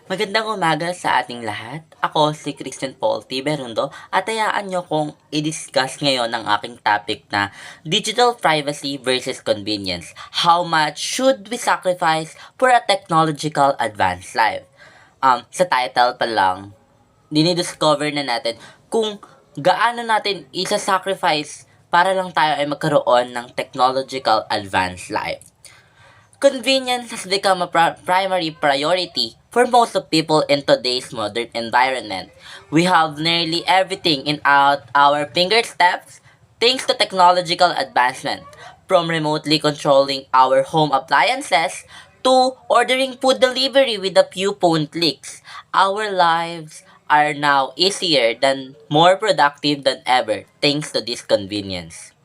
Magandang umaga sa ating lahat. Ako si Christian Paul T. Berundo at hayaan nyo kong i-discuss ngayon ang aking topic na digital privacy versus convenience. How much should we sacrifice for a technological advanced life? Sa title pa lang, dinidiscover na natin kung gaano natin isa-sacrifice para lang tayo ay magkaroon ng technological advanced life. Convenience has become a primary priority for most of people in today's modern environment. We have nearly everything in our fingertips thanks to technological advancement, from remotely controlling our home appliances to ordering food delivery with a few phone clicks. Our lives are now easier than more productive than ever thanks to this convenience.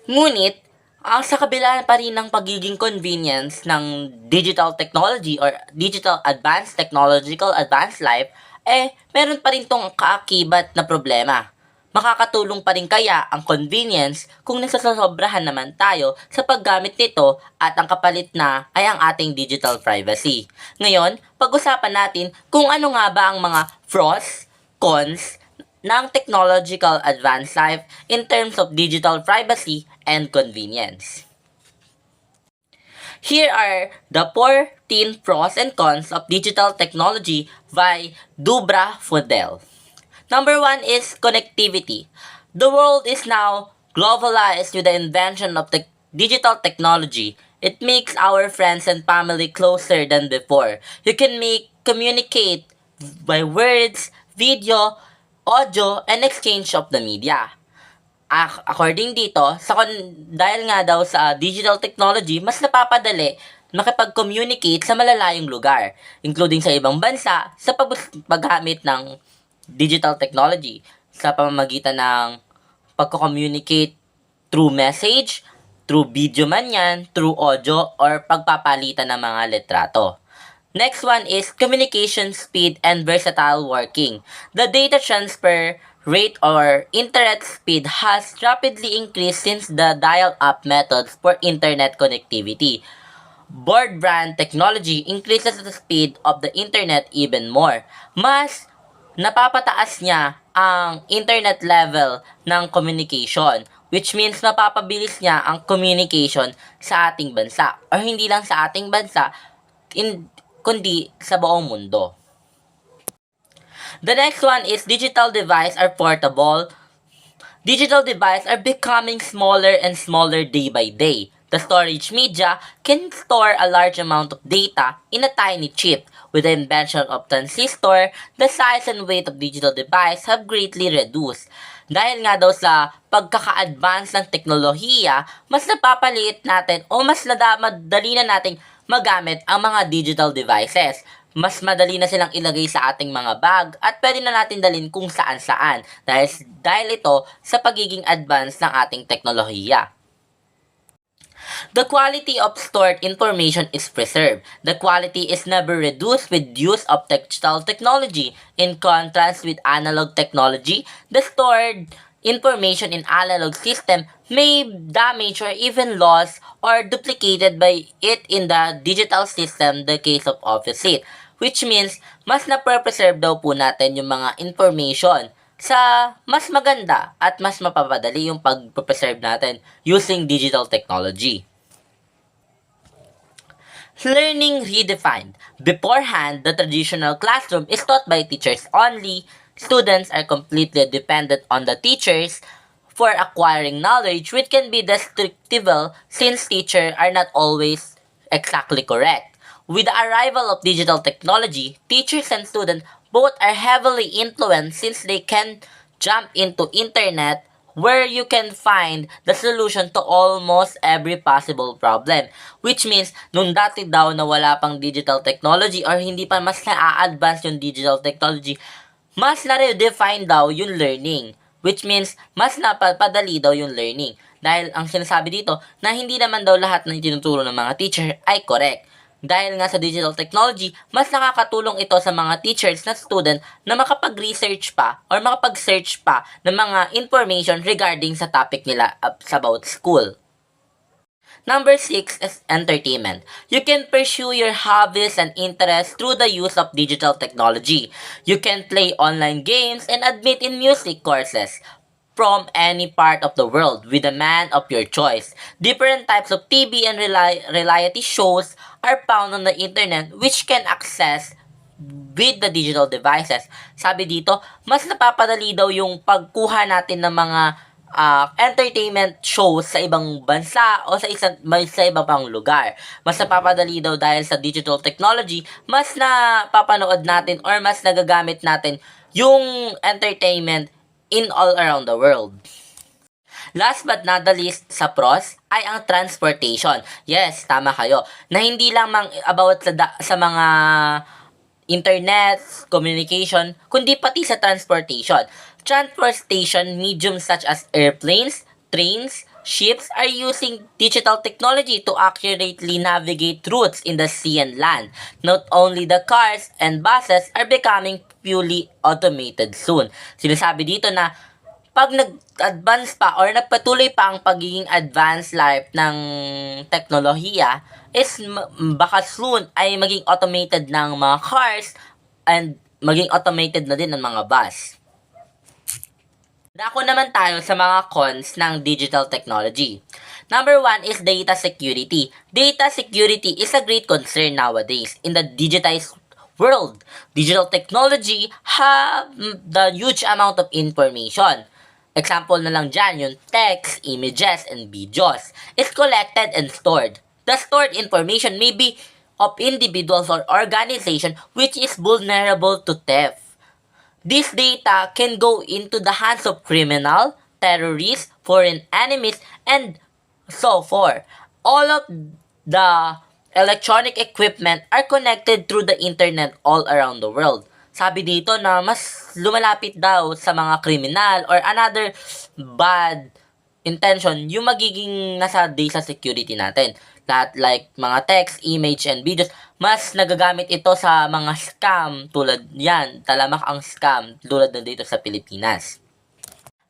Ngunit, sa kabila pa rin ng pagiging convenience ng digital technology or digital advanced technological advanced life, meron pa rin tong kaakibat na problema. Makakatulong pa rin kaya ang convenience kung nasasobrahan naman tayo sa paggamit nito at ang kapalit na ay ang ating digital privacy. Ngayon, pag-usapan natin kung ano nga ba ang mga pros, cons, ng technological advanced life in terms of digital privacy and convenience. Here are the 14 pros and cons of digital technology by Dubra Fudel. Number 1 is connectivity. The world is now globalized with the invention of digital technology. It makes our friends and family closer than before. You can communicate by words, video, audio, and exchange of the media. According dito, dahil nga daw sa digital technology, mas napapadali makipag-communicate sa malalayong lugar, including sa ibang bansa, sa paggamit ng digital technology sa pamamagitan ng pagko-communicate through message, through video man yan, through audio, or pagpapalitan ng mga litrato. Next one is communication speed and versatile working. The data transfer rate or internet speed has rapidly increased since the dial-up methods for internet connectivity. Broadband technology increases the speed of the internet even more. Mas napapataas niya ang internet level ng communication, which means mapapabilis niya ang communication sa ating bansa. Or hindi lang sa ating bansa, kundi sa buong mundo. The next one is digital devices are portable. Digital devices are becoming smaller and smaller day by day. The storage media can store a large amount of data in a tiny chip. With the invention of transistor, the size and weight of digital devices have greatly reduced. Dahil nga daw sa pagkaka-advance ng teknolohiya, mas napapaliit natin o mas madali na nating magamit ang mga digital devices. Mas madali na silang ilagay sa ating mga bag at pwede na natin dalhin kung saan-saan dahil ito sa pagiging advance ng ating teknolohiya. The quality of stored information is preserved. The quality is never reduced with use of digital technology. In contrast with analog technology, the stored information in analog system may damage or even lost or duplicated by it in the digital system, the case of opposite. Which means, mas na-preserve daw po natin yung mga information sa mas maganda at mas mapapadali yung pag-preserve natin using digital technology. Learning redefined. Beforehand, the traditional classroom is taught by teachers only. Students are completely dependent on the teachers for acquiring knowledge, which can be destructive since teachers are not always exactly correct. With the arrival of digital technology, teachers and students both are heavily influenced since they can jump into internet where you can find the solution to almost every possible problem. Which means, nung dati daw na wala pang digital technology or hindi pa mas na-advance yung digital technology, mas na-redefine daw yung learning. Which means, mas napapadali daw yung learning. Dahil ang sinasabi dito, na hindi naman daw lahat ng tinuturo ng mga teacher ay correct. Dahil nga sa digital technology, mas nakakatulong ito sa mga teachers na student na makapag-research pa or makapag-search pa ng mga information regarding sa topic nila about school. Number 6 is entertainment. You can pursue your hobbies and interests through the use of digital technology. You can play online games and admit in music courses from any part of the world with a man of your choice. Different types of TV and reality shows are found on the internet which can access with the digital devices. Sabi dito, mas napapadali daw yung pagkuha natin ng mga entertainment shows sa ibang bansa o sa iba pang lugar. Mas napapadali daw dahil sa digital technology, mas napapanood natin or mas nagagamit natin yung entertainment in all around the world. Last but not the least sa pros ay ang transportation. Yes, tama kayo. Na hindi lang about sa mga internet, communication, kundi pati sa transportation. Transportation mediums such as airplanes, trains, ships are using digital technology to accurately navigate routes in the sea and land. Not only the cars and buses are becoming fully automated soon. Sinasabi dito na pag nag-advance pa or nagpatuloy pa ang pagiging advanced life ng teknolohiya is baka soon ay maging automated ng mga cars and maging automated na din ng mga bus. Dako naman tayo sa mga cons ng digital technology. Number 1 is data security. Data security is a great concern nowadays in the digitized world. Digital technology have the huge amount of information. Example na lang dyan, yung text, images, and videos is collected and stored. The stored information may be of individuals or organization which is vulnerable to theft. This data can go into the hands of criminal, terrorists, foreign enemies, and so forth. All of the electronic equipment are connected through the internet all around the world. Sabi dito na mas lumalapit daw sa mga criminal or another bad intention yung magiging nasa data security natin. Lahat like mga text, image, and videos, mas nagagamit ito sa mga scam tulad yan. Talamak ang scam tulad na dito sa Pilipinas.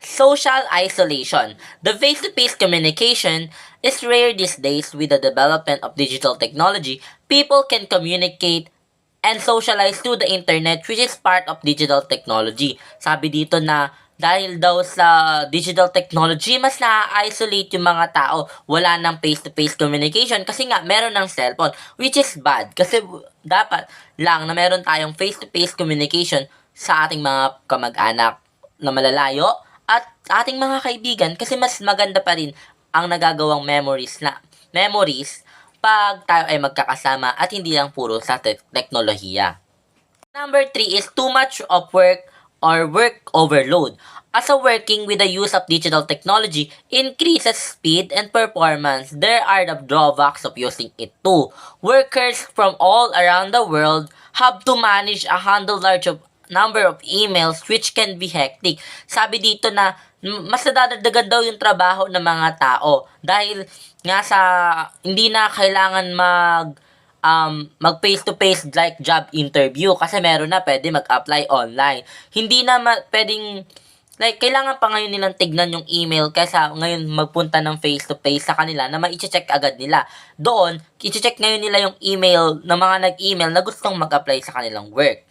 Social isolation. The face-to-face communication is rare these days with the development of digital technology. People can communicate and socialize through the internet which is part of digital technology. Sabi dito na dahil daw sa digital technology, mas na-isolate yung mga tao. Wala nang face-to-face communication kasi nga meron ng cellphone, which is bad. Kasi dapat lang na meron tayong face-to-face communication sa ating mga kamag-anak na malalayo at ating mga kaibigan kasi mas maganda pa rin ang nagagawang memories pag tayo ay magkakasama at hindi lang puro sa teknolohiya. Number 3 is too much of work or work overload. As a working with the use of digital technology increases speed and performance, there are the drawbacks of using it too. Workers from all around the world have to manage a handle large number of emails which can be hectic. Sabi dito na mas nadadagdagan daw yung trabaho ng mga tao dahil nga sa hindi na kailangan mag face-to-face like job interview kasi meron na pwede mag-apply online. Hindi na pwedeng like kailangan pa ngayon nilang tignan yung email kaysa ngayon magpunta ng face-to-face sa kanila na ma-check agad nila. Doon, i-check ngayon nila yung email ng mga nag-email na gustong mag-apply sa kanilang work.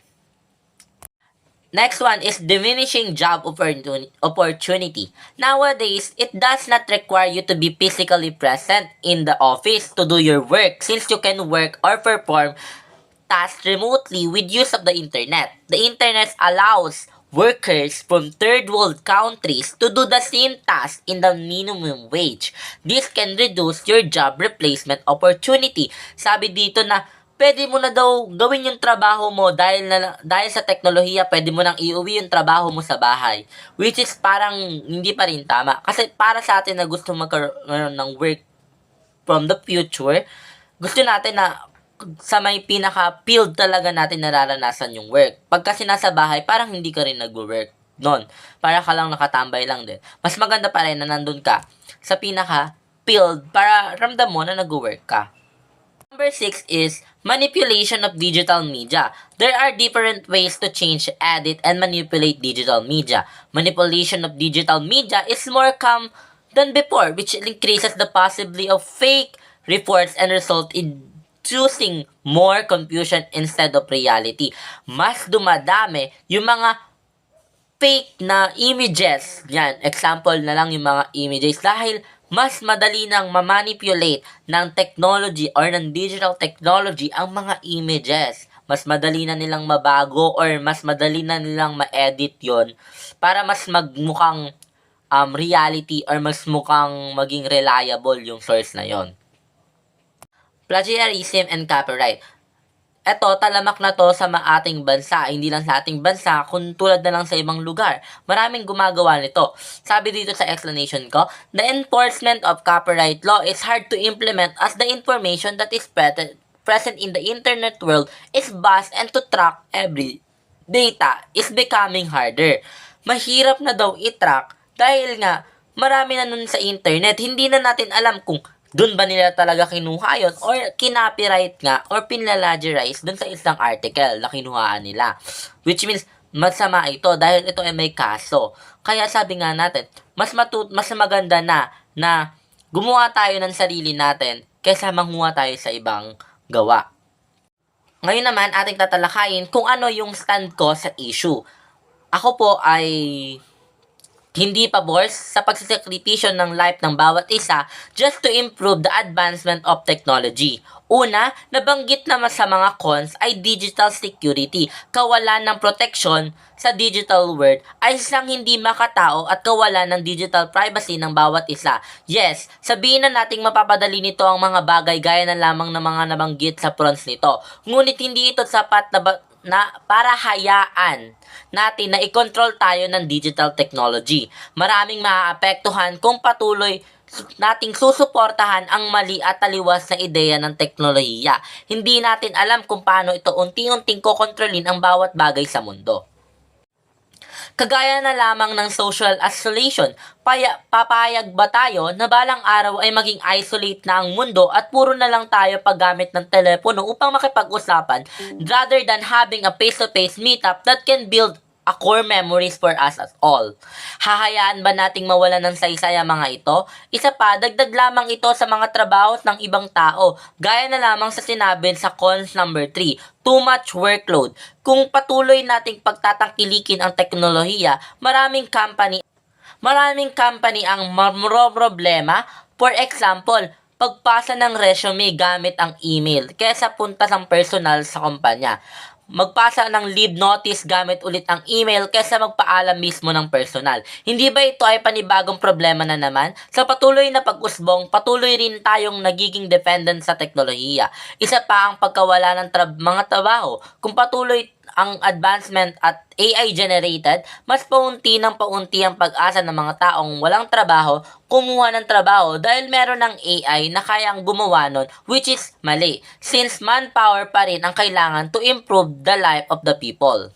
Next one is diminishing job opportunity. Nowadays, it does not require you to be physically present in the office to do your work since you can work or perform tasks remotely with use of the internet. The internet allows workers from third world countries to do the same task in the minimum wage. This can reduce your job replacement opportunity. Sabi dito na pwede mo na daw gawin yung trabaho mo dahil sa teknolohiya, pwede mo nang iuwi yung trabaho mo sa bahay. Which is parang hindi pa rin tama. Kasi para sa atin na gusto magkaroon ng work from the future, gusto natin na sa may pinaka-field talaga natin nararanasan yung work. Pag kasi nasa bahay, parang hindi ka rin nag-work nun. Para ka lang nakatambay lang din. Mas maganda pa rin na nandun ka sa pinaka-field para ramdam mo na nag-work ka. Number 6 is manipulation of digital media. There are different ways to change, edit, and manipulate digital media. Manipulation of digital media is more than before, which increases the possibility of fake reports and result in choosing more confusion instead of reality. Mas dumadami yung mga fake na images. Yan, example na lang yung mga images dahil mas madali nang ma-manipulate ng technology or ng digital technology ang mga images. Mas madali na nilang mabago or mas madali na nilang ma-edit yon para mas magmukhang reality or mas mukhang maging reliable yung source na yon. Plagiarism and copyright. Eto, talamak na to sa ating bansa. Hindi lang sa ating bansa, kung tulad na lang sa ibang lugar. Maraming gumagawa nito. Sabi dito sa explanation ko, the enforcement of copyright law is hard to implement as the information that is present in the internet world is vast and to track every data is becoming harder. Mahirap na daw i-track dahil nga marami na nun sa internet. Hindi na natin alam kung doon ba nila talaga kinuha yun or kinopyright nga or pinlalagerize doon sa isang article na kinuhaan nila. Which means, masama ito dahil ito ay may kaso. Kaya sabi nga natin, mas maganda na gumawa tayo ng sarili natin kaysa manguha tayo sa ibang gawa. Ngayon naman, ating tatalakayin kung ano yung stand ko sa issue. Ako po ay hindi pabor sa pagsasakripisyo ng life ng bawat isa just to improve the advancement of technology. Una, nabanggit naman sa mga cons ay digital security. Kawalan ng protection sa digital world ay isang hindi makatao at kawalan ng digital privacy ng bawat isa. Yes, sabihin na nating mapapadali nito ang mga bagay gaya na lamang ng mga nabanggit sa cons nito. Ngunit hindi ito sapat na para hayaan natin na i-control tayo ng digital technology. Maraming maaapektuhan kung patuloy nating susuportahan ang mali at taliwas na ideya ng teknolohiya. Hindi natin alam kung paano ito unti-unting kokontrolin ang bawat bagay sa mundo. Kagaya na lamang ng social isolation, papayag ba tayo na balang araw ay maging isolate na ang mundo at puro na lang tayo paggamit ng telepono upang makipag-usapan rather than having a face-to-face meetup that can build a core memories for us at all. Hahayaan ba nating mawala ng saysay ang mga ito? Isa pa, dagdag lamang ito sa mga trabaho ng ibang tao, gaya na lamang sa sinabi sa cons number 3, too much workload. Kung patuloy nating pagtatangkilikin ang teknolohiya, maraming company ang problema. For example, pagpasa ng resume gamit ang email kaysa punta ng personal sa kumpanya. Magpasa ng leave notice gamit ulit ang email kaysa magpaalam mismo ng personal. Hindi ba ito ay panibagong problema na naman? Sa patuloy na pag-usbong, patuloy rin tayong nagiging dependent sa teknolohiya. Isa pa ang pagkawala ng mga trabaho. Kung patuloy ang advancement at AI generated, mas paunti ng paunti ang pag-asa ng mga taong walang trabaho kumuha ng trabaho dahil meron ng AI na kayang gumawa nun, which is mali, since manpower pa rin ang kailangan to improve the life of the people.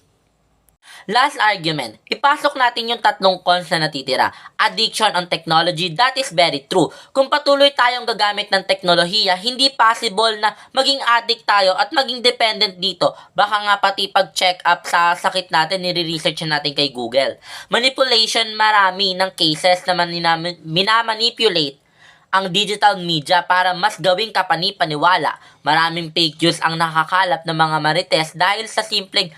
Last argument, ipasok natin yung tatlong cons na natitira. Addiction on technology, that is very true. Kung patuloy tayong gagamit ng teknolohiya, hindi possible na maging addict tayo at maging dependent dito. Baka nga pati pag-check up sa sakit natin, nire-research natin kay Google. Manipulation, marami ng cases na minamanipulate ang digital media para mas gawing kapani-paniwala. Maraming fake news ang nakakalap ng mga marites dahil sa simpleng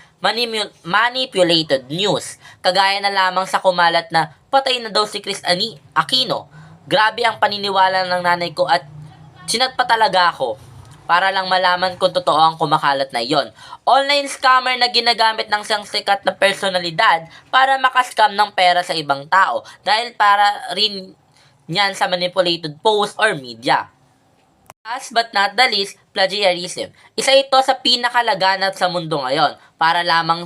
manipulated news. Kagaya na lamang sa kumalat na patay na daw si Chris Aquino. Grabe ang paniniwala ng nanay ko at sinat pa talaga ako para lang malaman kung totoo ang kumakalat na iyon. Online scammer na ginagamit ng isang sikat na personalidad para makascam ng pera sa ibang tao dahil para rin yan sa manipulated post or media. Last but not the least, plagiarism. Isa ito sa pinakalaganap sa mundo ngayon. Para lamang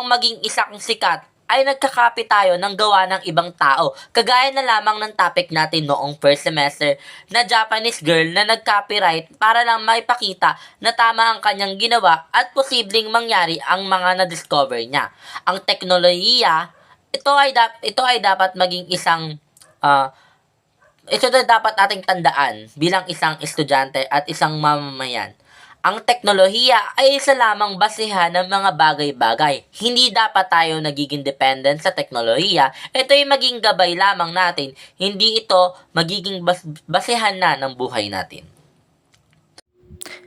maging isang sikat ay nagkakopy tayo ng gawa ng ibang tao. Kagaya na lamang ng topic natin noong first semester na Japanese girl na nag-copyright para lang maipakita na tama ang kanyang ginawa at posibleng mangyari ang mga na-discover niya. Ang teknolohiya, ito ay dapat maging isang ito na dapat nating tandaan bilang isang estudyante at isang mamamayan. Ang teknolohiya ay isa lamang basehan ng mga bagay-bagay. Hindi dapat tayo nagiging dependent sa teknolohiya. Ito ay maging gabay lamang natin. Hindi ito magiging basehan na ng buhay natin.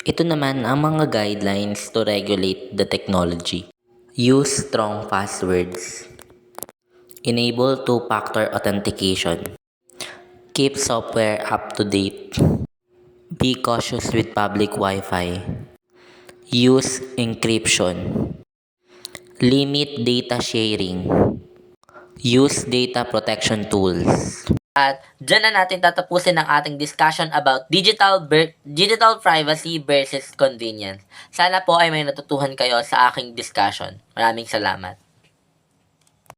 Ito naman ang mga guidelines to regulate the technology. Use strong passwords. Enable two-factor authentication. Keep software up to date. Be cautious with public Wi-Fi. Use encryption. Limit data sharing. Use data protection tools. At dyan na natin tatapusin ang ating discussion about digital privacy versus convenience. Sana po ay may natutuhan kayo sa aking discussion. Maraming salamat.